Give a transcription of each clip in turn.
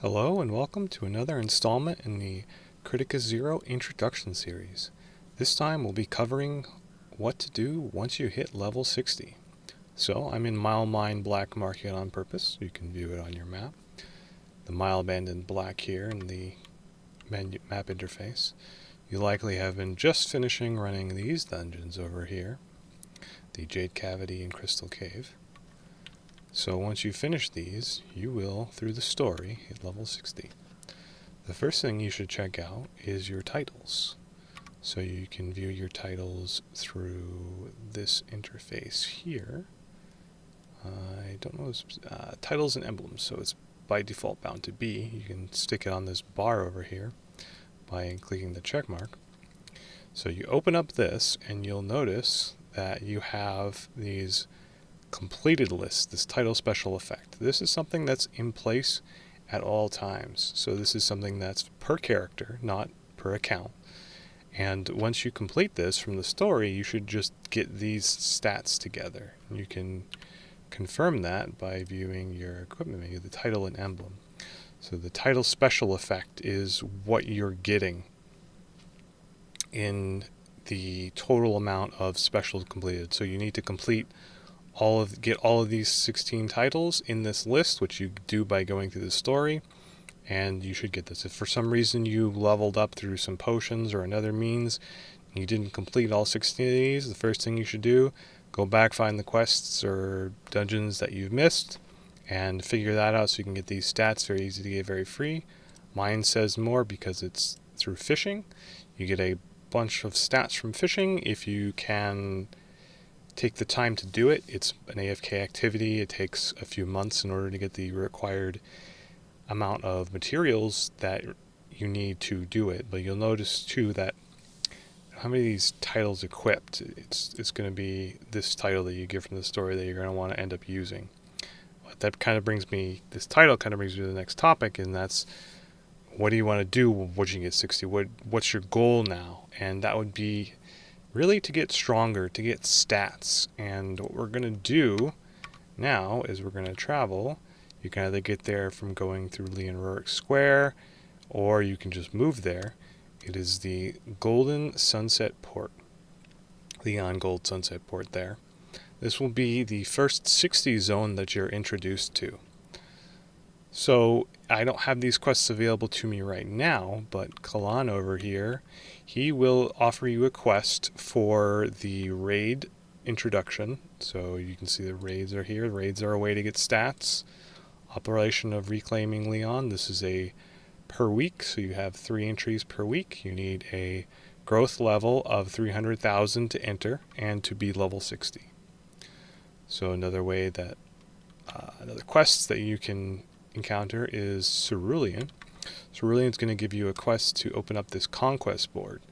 Hello and welcome to another installment in the Kritika Zero Introduction Series. This time we'll be covering what to do once you hit level 60. So I'm in Mile Mine Black Market on purpose. You can view it on your map. The mile band in black here in the map interface. You likely have been just finishing running these dungeons over here. The Jade Cavity and Crystal Cave. So once you finish these, you will, through the story, hit level 60. The first thing you should check out is your titles. So you can view your titles through this interface here. I don't know, titles and emblems, so it's by default bound to be. You can stick it on this bar over here by clicking the check mark. So you open up this and you'll notice that you have these completed list, this title special effect. This is something that's in place at all times. So this is something that's per character, not per account. And once you complete this from the story, you should just get these stats together. You can confirm that by viewing your equipment menu, the title and emblem. So the title special effect is what you're getting in the total amount of specials completed. So you need to complete get all of these 16 titles in this list, which you do by going through the story, and you should get this. If for some reason you leveled up through some potions or another means, and you didn't complete all 16 of these, the first thing you should do, go back, find the quests or dungeons that you've missed, and figure that out so you can get these stats. Very easy to get, very free. Mine says more because it's through fishing. You get a bunch of stats from fishing if you can take the time to do it. It's an AFK activity. It takes a few months in order to get the required amount of materials that you need to do it. But you'll notice too that how many of these titles equipped, it's going to be this title that you get from the story that you're going to want to end up using. But this title kind of brings me to the next topic, and that's what do you want to do once you get 60? What's your goal now? And that would be really to get stronger, to get stats. And what we're going to do now is we're going to travel. You can either get there from going through Leon Rurik Square, or you can just move there. It is the Golden Sunset Port, Leon Gold Sunset Port there. This will be the first 60 zone that you're introduced to. So I don't have these quests available to me right now, but Kalan over here, he will offer you a quest for the raid introduction. So you can see the raids are here. Raids are a way to get stats. Operation of Reclaiming Leon. This is a per week, so you have 3 entries per week. You need a growth level of 300,000 to enter and to be level 60. So another quest that you can encounter is Cerulean. Cerulean's going to give you a quest to open up this conquest board.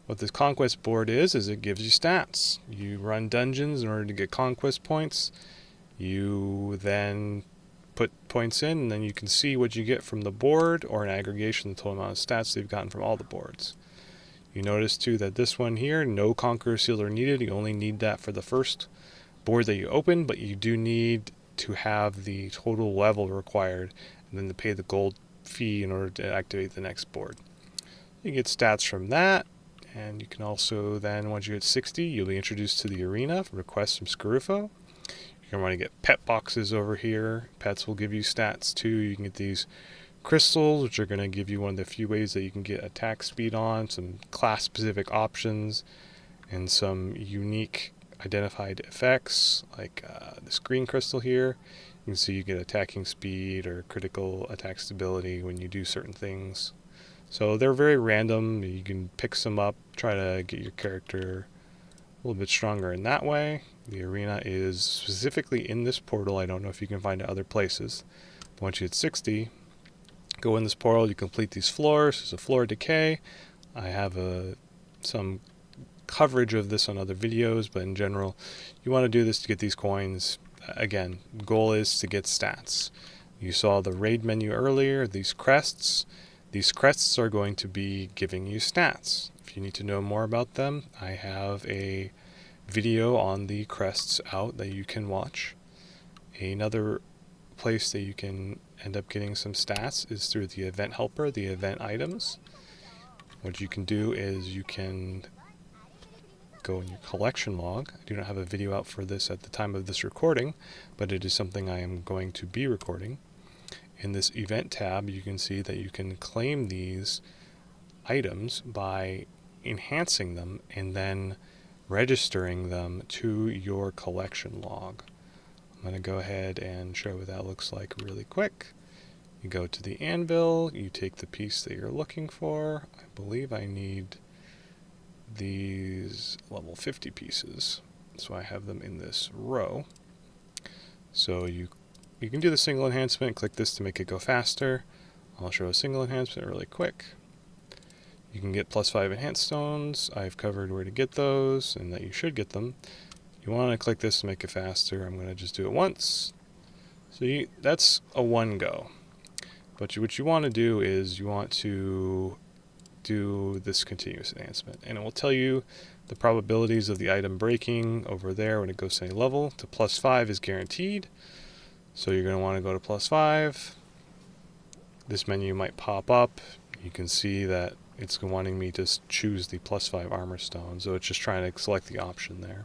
What this conquest board is it gives you stats. You run dungeons in order to get conquest points. You then put points in, and then you can see what you get from the board, or an aggregation of the total amount of stats they've gotten from all the boards. You notice too that this one here, no Conqueror Seal are needed. You only need that for the first board that you open, but you do need to have the total level required and then to pay the gold fee in order to activate the next board. You get stats from that, and you can also then, once you hit 60, you'll be introduced to the arena for requests from Scarufo. You're going to want to get pet boxes over here. Pets will give you stats too. You can get these crystals, which are going to give you one of the few ways that you can get attack speed on, some class specific options, and some unique identified effects like this green crystal here. You can see you get attacking speed or critical attack stability when you do certain things. So they're very random. You can pick some up, try to get your character a little bit stronger in that way. The arena is specifically in this portal. I don't know if you can find it other places. But once you hit 60, go in this portal, you complete these floors. There's a floor decay. I have some coverage of this on other videos, but in general, you want to do this to get these coins. Again, goal is to get stats. You saw the raid menu earlier, these crests. These crests are going to be giving you stats. If you need to know more about them, I have a video on the crests out that you can watch. Another place that you can end up getting some stats is through the event helper, the event items. What you can do is you can go in your collection log. I do not have a video out for this at the time of this recording, but it is something I am going to be recording. In this event tab, you can see that you can claim these items by enhancing them and then registering them to your collection log. I'm going to go ahead and show what that looks like really quick. You go to the anvil, you take the piece that you're looking for. I believe I need these level 50 pieces, so I have them in this row. So you can do the single enhancement, click this to make it go faster. I'll show a single enhancement really quick. You can get +5 enhanced stones. I've covered where to get those and that you should get them. You want to click this to make it faster. I'm going to just do it once. So that's a one go. But what you want to do is you want to do this continuous enhancement, and it will tell you the probabilities of the item breaking over there when it goes to any level. To +5 is guaranteed, so you're going to want to go to +5. This menu might pop up. You can see that it's wanting me to choose the +5 armor stone, so it's just trying to select the option there.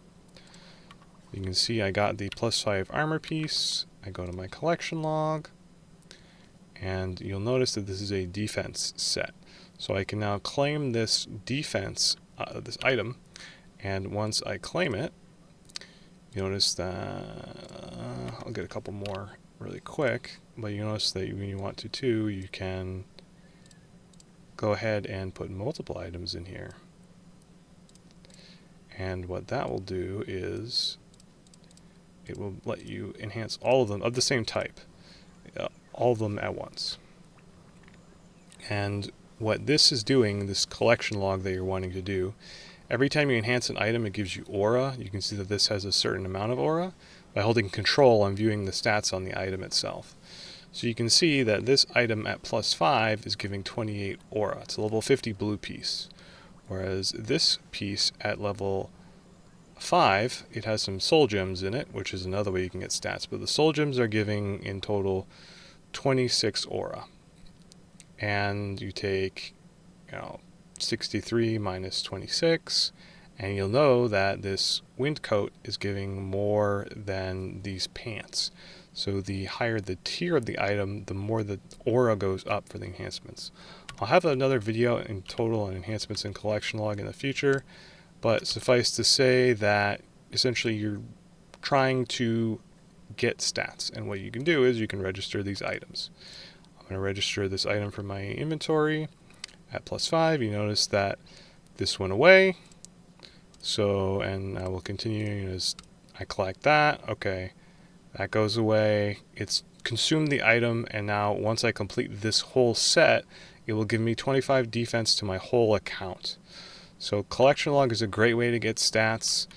You can see I got the +5 armor piece. I go to my collection log, and you'll notice that this is a defense set. So I can now claim this defense, this item, and once I claim it, you notice that I'll get a couple more really quick, but you notice that when you want to too, you can go ahead and put multiple items in here. And what that will do is it will let you enhance all of them of the same type, all of them at once. And what this is doing, this collection log that you're wanting to do, every time you enhance an item, it gives you aura. You can see that this has a certain amount of aura. By holding control, I'm viewing the stats on the item itself. So you can see that this item at +5 is giving 28 aura. It's a level 50 blue piece. Whereas this piece at level 5, it has some soul gems in it, which is another way you can get stats. But the soul gems are giving in total 26 aura. And you take 63 minus 26, and you'll know that this wind coat is giving more than these pants. So the higher the tier of the item, the more the aura goes up for the enhancements. I'll have another video in total on enhancements in collection log in the future, but suffice to say that essentially you're trying to get stats, and what you can do is you can register these items. I'm going to register this item from my inventory at +5. You notice that this went away. So, and I will continue as I collect that. Okay, that goes away. It's consumed the item, and now once I complete this whole set, it will give me 25 defense to my whole account. So collection log is a great way to get stats.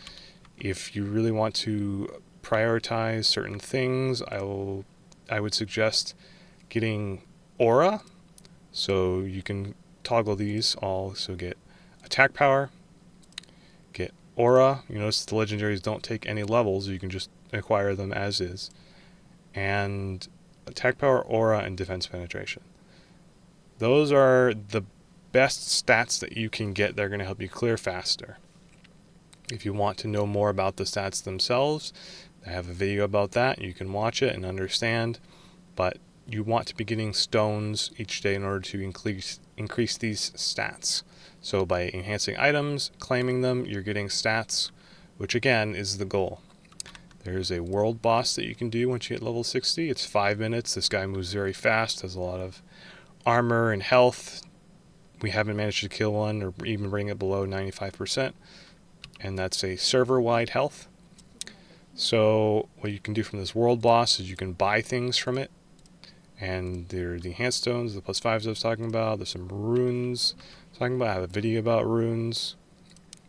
If you really want to prioritize certain things, I would suggest getting aura, so you can toggle these all. So get attack power, get aura. You notice the legendaries don't take any levels, you can just acquire them as is. And attack power, aura, and defense penetration. Those are the best stats that you can get. They're going to help you clear faster. If you want to know more about the stats themselves, I have a video about that. You can watch it and understand, but you want to be getting stones each day in order to increase these stats. So by enhancing items, claiming them, you're getting stats, which again is the goal. There's a world boss that you can do once you hit level 60. It's 5 minutes. This guy moves very fast, has a lot of armor and health. We haven't managed to kill one or even bring it below 95%. And that's a server-wide health. So what you can do from this world boss is you can buy things from it. And there are the enhanced stones, the +5s I was talking about. There's some runes I was talking about. I have a video about runes.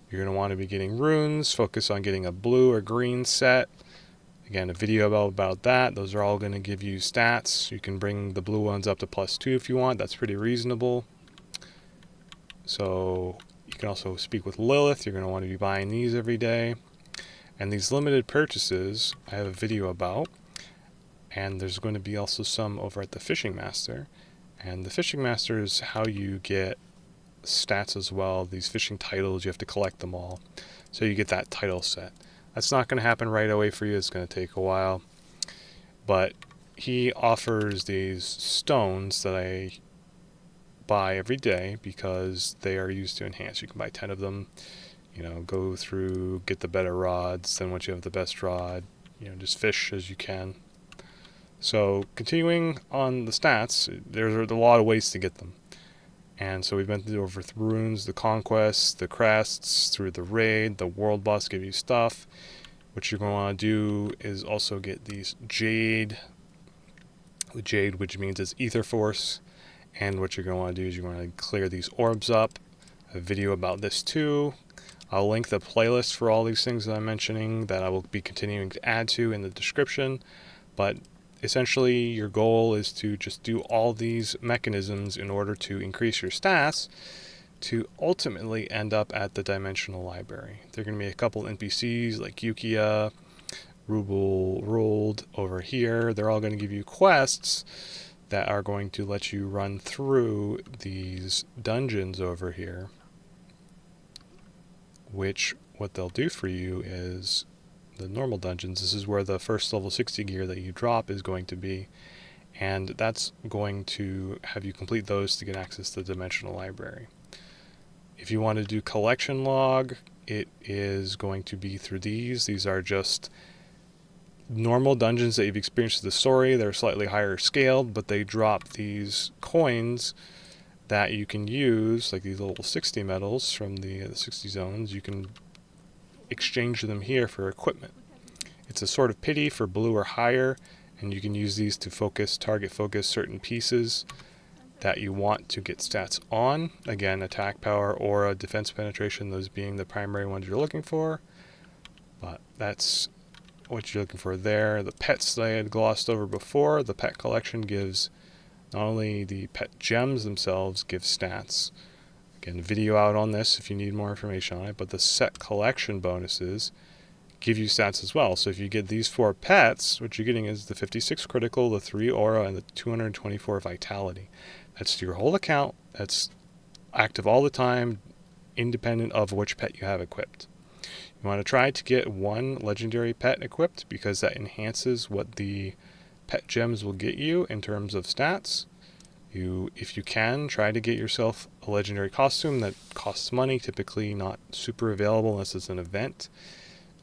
You're going to want to be getting runes. Focus on getting a blue or green set. Again, a video about that. Those are all going to give you stats. You can bring the blue ones up to +2 if you want. That's pretty reasonable. So you can also speak with Lilith. You're going to want to be buying these every day. And these limited purchases, I have a video about. And there's going to be also some over at the Fishing Master. And the Fishing Master is how you get stats as well. These fishing titles, you have to collect them all. So you get that title set. That's not going to happen right away for you. It's going to take a while. But he offers these stones that I buy every day because they are used to enhance. You can buy 10 of them, go through, get the better rods. Then once you have the best rod, just fish as you can. So continuing on the stats, there's a lot of ways to get them. And so we've been over the runes, the conquests, the crests, through the raid, the world boss give you stuff. What you're going to want to do is also get these jade, which means it's ether force. And what you're going to want to do is you're going to clear these orbs up. A video about this too. I'll link the playlist for all these things that I'm mentioning that I will be continuing to add to in the description. But essentially, your goal is to just do all these mechanisms in order to increase your stats to ultimately end up at the Dimensional Library. There are going to be a couple NPCs like Yukia, Ruble, Rolled over here. They're all going to give you quests that are going to let you run through these dungeons over here, which what they'll do for you is the normal dungeons. This is where the first level 60 gear that you drop is going to be, and that's going to have you complete those to get access to the Dimensional Library. If you want to do collection log, it is going to be through these. These are just normal dungeons that you've experienced in the story. They're slightly higher scaled, but they drop these coins that you can use, like these little 60 medals from the 60 zones. You can exchange them here for equipment. It's a sort of pity for blue or higher, and you can use these to target focus certain pieces that you want to get stats on. Again, attack power, aura, defense penetration, those being the primary ones you're looking for. But that's what you're looking for there. The pets that I had glossed over before, the pet collection gives not only the pet gems themselves give stats. Again, video out on this if you need more information on it, but the set collection bonuses give you stats as well. So if you get these 4 pets, what you're getting is the 56 critical, the 3 aura, and the 224 vitality. That's your whole account. That's active all the time, independent of which pet you have equipped. You want to try to get 1 legendary pet equipped because that enhances what the pet gems will get you in terms of stats. If you can, try to get yourself a legendary costume that costs money, typically not super available unless it's an event.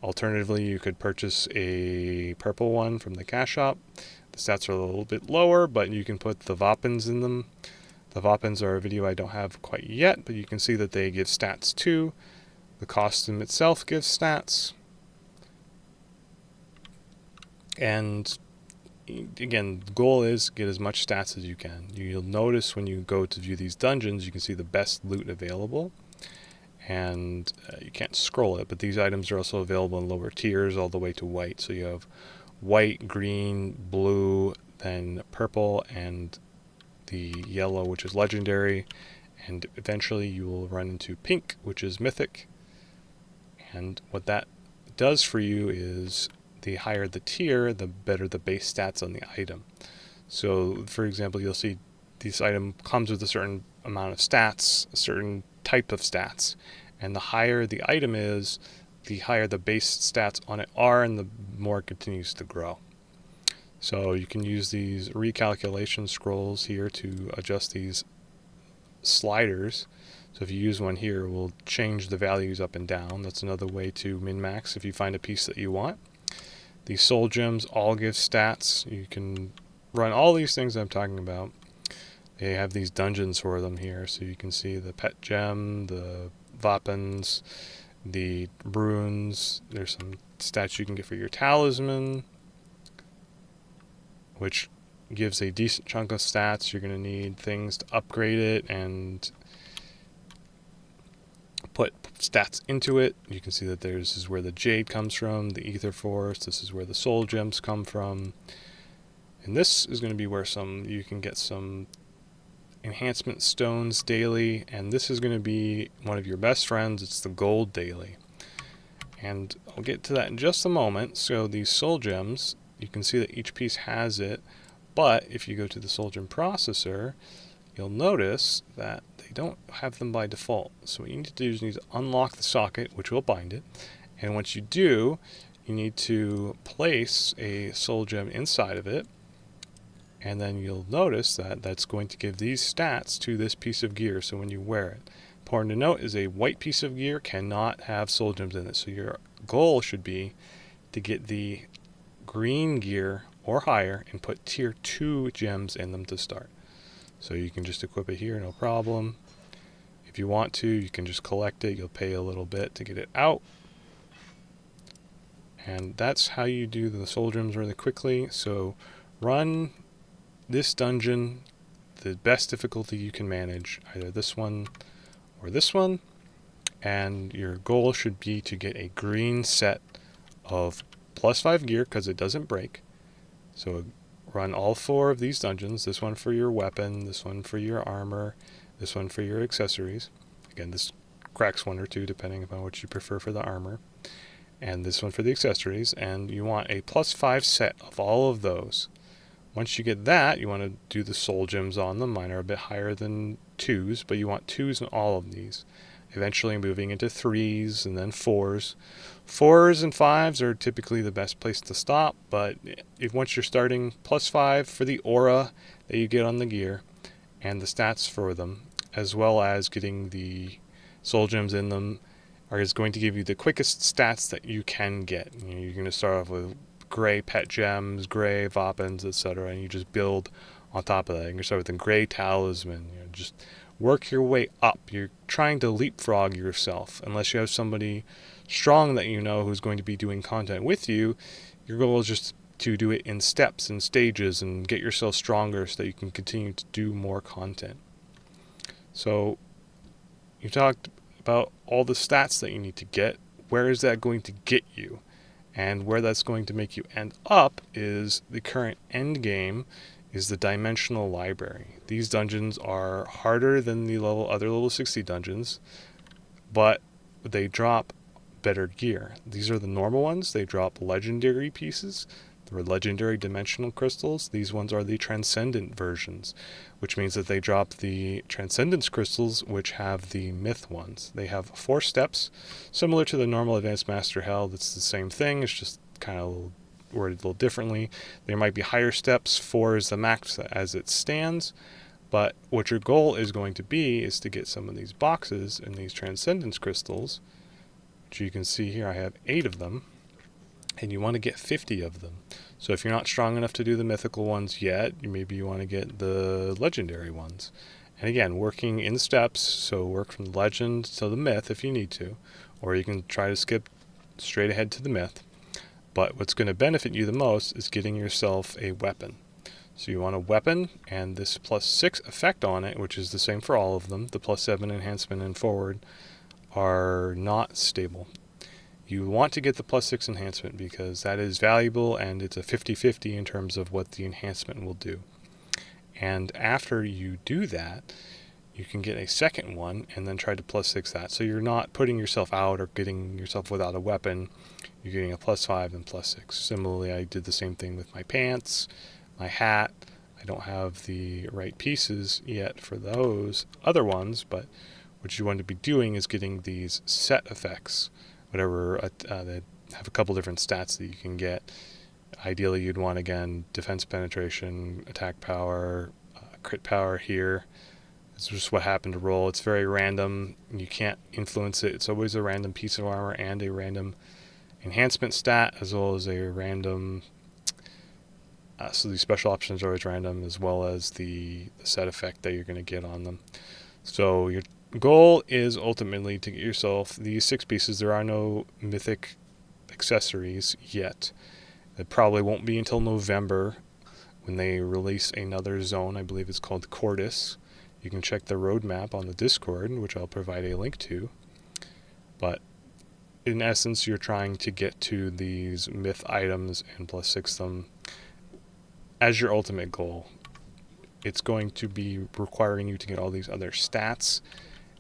Alternatively, you could purchase a purple one from the cash shop. The stats are a little bit lower, but you can put the Vapens in them. The Vapens are a video I don't have quite yet, but you can see that they give stats too. The costume itself gives stats. And again, the goal is get as much stats as you can. You'll notice when you go to view these dungeons, you can see the best loot available. And you can't scroll it, but these items are also available in lower tiers all the way to white. So you have white, green, blue, then purple, and the yellow, which is legendary. And eventually you will run into pink, which is mythic. And what that does for you is the higher the tier, the better the base stats on the item. So, for example, you'll see this item comes with a certain amount of stats, a certain type of stats. And the higher the item is, the higher the base stats on it are, and the more it continues to grow. So you can use these recalculation scrolls here to adjust these sliders. So if you use one here, it will change the values up and down. That's another way to min-max if you find a piece that you want. These soul gems all give stats. You can run all these things I'm talking about. They have these dungeons for them here, so you can see the pet gem, the Vapens, the runes. There's some stats you can get for your talisman, which gives a decent chunk of stats. You're going to need things to upgrade it and put stats into it. You can see that this is where the jade comes from, the ether force. This is where the soul gems come from, and this is going to be where you can get some enhancement stones daily, and this is going to be one of your best friends. It's the gold daily, and I'll get to that in just a moment. So these soul gems, you can see that each piece has it, but if you go to the Soul Gem processor, you'll notice that they don't have them by default. So what you need to do is you need to unlock the socket, which will bind it, and once you do, you need to place a Soul Gem inside of it, and then you'll notice that that's going to give these stats to this piece of gear, so when you wear it. Important to note is a white piece of gear cannot have Soul Gems in it, so your goal should be to get the green gear or higher and put tier 2 gems in them to start. So you can just equip it here, no problem. If you want to, you can just collect it. You'll pay a little bit to get it out. And that's how you do the Soul Gems really quickly. So run this dungeon the best difficulty you can manage, either this one or this one, and your goal should be to get a green set of +5 gear because it doesn't break. So run all 4 of these dungeons, this one for your weapon, this one for your armor, this one for your accessories. Again, this cracks 1 or 2 depending upon what you prefer for the armor. And this one for the accessories, and you want a +5 set of all of those. Once you get that, you want to do the Soul Gems on them. Mine are a bit higher than 2s, but you want 2s in all of these. Eventually moving into 3s and then 4s. 4s and 5s are typically the best place to stop, but if once you're starting +5 for the aura that you get on the gear and the stats for them, as well as getting the Soul Gems in them, is going to give you the quickest stats that you can get. You know, you're going to start off with gray pet gems, gray Voppins, etc., and you just build on top of that. You can start with a gray talisman. You know, just work your way up. You're trying to leapfrog yourself. Unless you have somebody strong that you know who's going to be doing content with you, your goal is just to do it in steps and stages and get yourself stronger so that you can continue to do more content. So you talked about all the stats that you need to get. Where is that going to get you? And where that's going to make you end up is the current end game is the dimensional library. These dungeons are harder than the other level 60 dungeons, but they drop better gear. These are the normal ones. They drop legendary pieces. They're legendary dimensional crystals. These ones are the transcendent versions, which means that they drop the transcendence crystals, which have the myth ones. They have 4 steps, similar to the normal advanced master held. It's the same thing. It's just kind of worded a little differently. There might be higher steps. 4 is the max as it stands. But what your goal is going to be is to get some of these boxes and these transcendence crystals, which you can see here I have 8 of them, and you want to get 50 of them. So if you're not strong enough to do the mythical ones yet, maybe you want to get the legendary ones. And again, working in steps, so work from the legend to the myth if you need to, or you can try to skip straight ahead to the myth. But what's going to benefit you the most is getting yourself a weapon. So you want a weapon, and this +6 effect on it, which is the same for all of them, the +7 enhancement and forward, are not stable. You want to get the +6 enhancement because that is valuable, and it's a 50-50 in terms of what the enhancement will do. And after you do that, you can get a second one and then try to +6 that. So you're not putting yourself out or getting yourself without a weapon. You're getting a +5 and +6. Similarly, I did the same thing with my pants, my hat. I don't have the right pieces yet for those other ones, but what you want to be doing is getting these set effects, whatever, that have a couple different stats that you can get. Ideally, you'd want, again, defense penetration, attack power, crit power here. It's just what happened to roll. It's very random. You can't influence it. It's always a random piece of armor and a random enhancement stat, as well as a random... so the special options are always random, as well as the set effect that you're going to get on them. So your goal is ultimately to get yourself these 6 pieces. There are no mythic accessories yet. It probably won't be until November when they release another zone. I believe it's called Cordis. You can check the roadmap on the Discord, which I'll provide a link to. But in essence, you're trying to get to these myth items and +6 them as your ultimate goal. It's going to be requiring you to get all these other stats,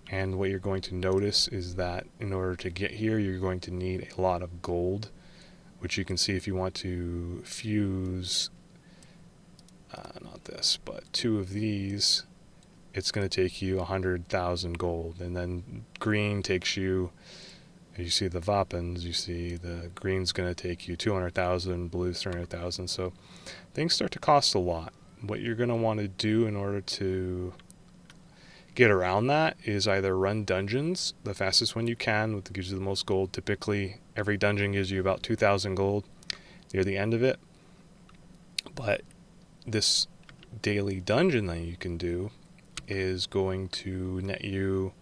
and what you're going to notice is that in order to get here, you're going to need a lot of gold, which you can see if you want to fuse, not this, but 2 of these, it's going to take you 100,000 gold. And then green takes you, you see the Vapens, you see the green's going to take you 200,000, blue's 300,000. So things start to cost a lot. What you're going to want to do in order to get around that is either run dungeons the fastest one you can, which gives you the most gold. Typically, every dungeon gives you about 2,000 gold near the end of it. But this daily dungeon that you can do is going to net you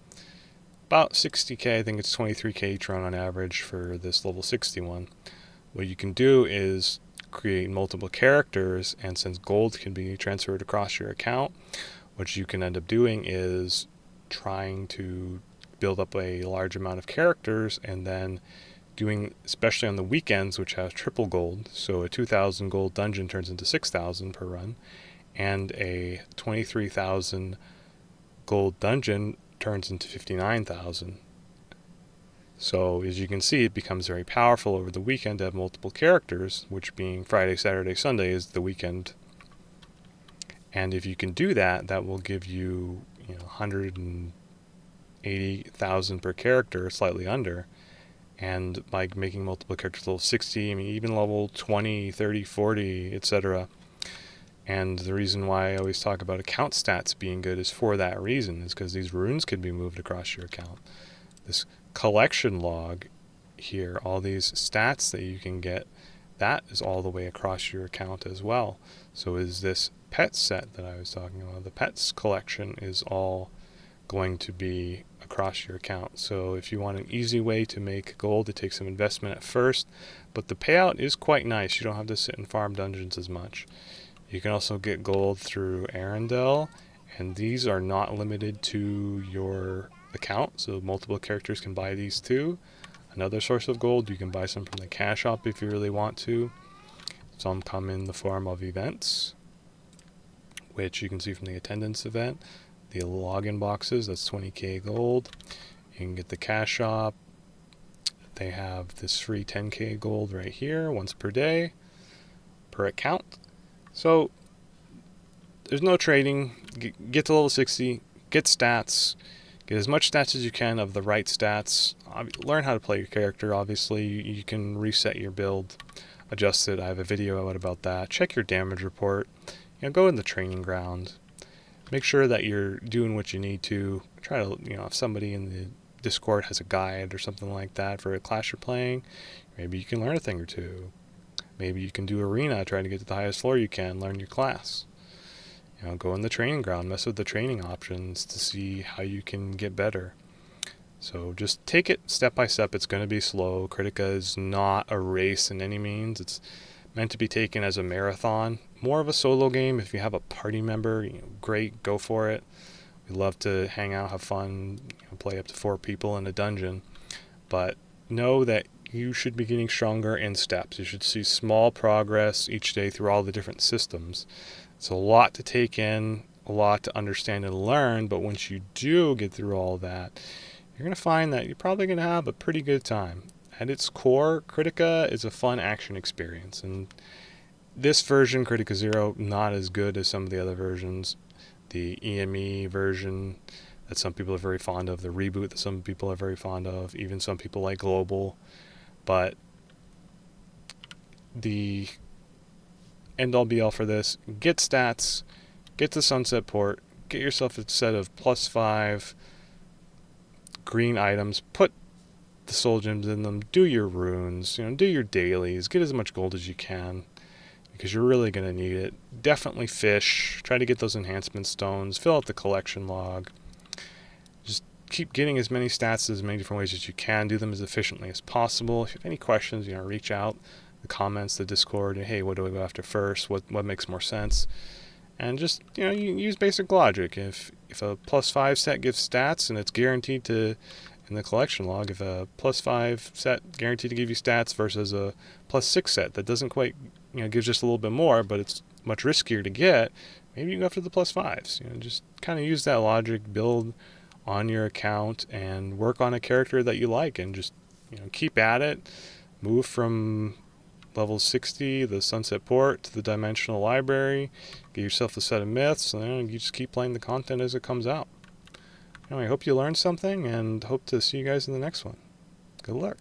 about 60k. I think it's 23k each run on average for this level 61. What you can do is create multiple characters, and since gold can be transferred across your account, what you can end up doing is trying to build up a large amount of characters and then doing, especially on the weekends, which have triple gold, so a 2,000 gold dungeon turns into 6,000 per run, and a 23,000 gold dungeon turns into 59,000. So as you can see, it becomes very powerful over the weekend to have multiple characters, which being Friday, Saturday, Sunday is the weekend. And if you can do that, that will give you, 180,000 per character, slightly under. And by making multiple characters level 60, I mean even level 20, 30, 40, etc. And the reason why I always talk about account stats being good is for that reason, is because these runes can be moved across your account. This collection log here, all these stats that you can get, that is all the way across your account as well. So is this pet set that I was talking about, the pets collection is all going to be across your account. So if you want an easy way to make gold, it takes some investment at first, but the payout is quite nice. You don't have to sit and farm dungeons as much. You can also get gold through Arendelle, and these are not limited to your account, so multiple characters can buy these too. Another source of gold, you can buy some from the cash shop if you really want to. Some come in the form of events, which you can see from the attendance event. The login boxes, that's 20k gold. You can get the cash shop. They have this free 10k gold right here, once per day, per account. So there's no trading. Get to level 60, get stats, get as much stats as you can of the right stats. Learn how to play your character. Obviously, you can reset your build, adjust it. I have a video out about that. Check your damage report. Go in the training ground. Make sure that you're doing what you need to. Try to, if somebody in the Discord has a guide or something like that for a class you're playing, maybe you can learn a thing or two. Maybe you can do arena, try to get to the highest floor you can, learn your class. Go in the training ground, mess with the training options to see how you can get better. So just take it step by step. It's going to be slow. Kritika is not a race in any means. It's meant to be taken as a marathon. More of a solo game. If you have a party member, great, go for it. We love to hang out, have fun, play up to 4 people in a dungeon. But know that you should be getting stronger in steps. You should see small progress each day through all the different systems. It's a lot to take in, a lot to understand and learn, but once you do get through all that, you're going to find that you're probably going to have a pretty good time. At its core, Kritika is a fun action experience, and this version, Kritika 0, not as good as some of the other versions. The EME version that some people are very fond of, the reboot that some people are very fond of, even some people like Global. But the end-all be-all for this, get stats, get the Sunset Port, get yourself a set of +5 green items, put the soul gems in them, do your runes, do your dailies, get as much gold as you can, because you're really going to need it. Definitely fish, try to get those enhancement stones, fill out the collection log. Just keep getting as many stats as many different ways as you can, do them as efficiently as possible. If you have any questions, reach out, the comments, the Discord, hey, what do I go after first, what makes more sense? And just, you use basic logic. If a +5 set gives stats and it's guaranteed to, in the collection log, if a +5 set guaranteed to give you stats versus a +6 set that doesn't quite, gives just a little bit more, but it's much riskier to get, maybe you go after the +5s. Just kind of use that logic, build on your account, and work on a character that you like, and just, keep at it. Move from level 60, the Sunset Port, to the Dimensional Library, get yourself a set of myths, and then you just keep playing the content as it comes out. Anyway, I hope you learned something, and hope to see you guys in the next one. Good luck.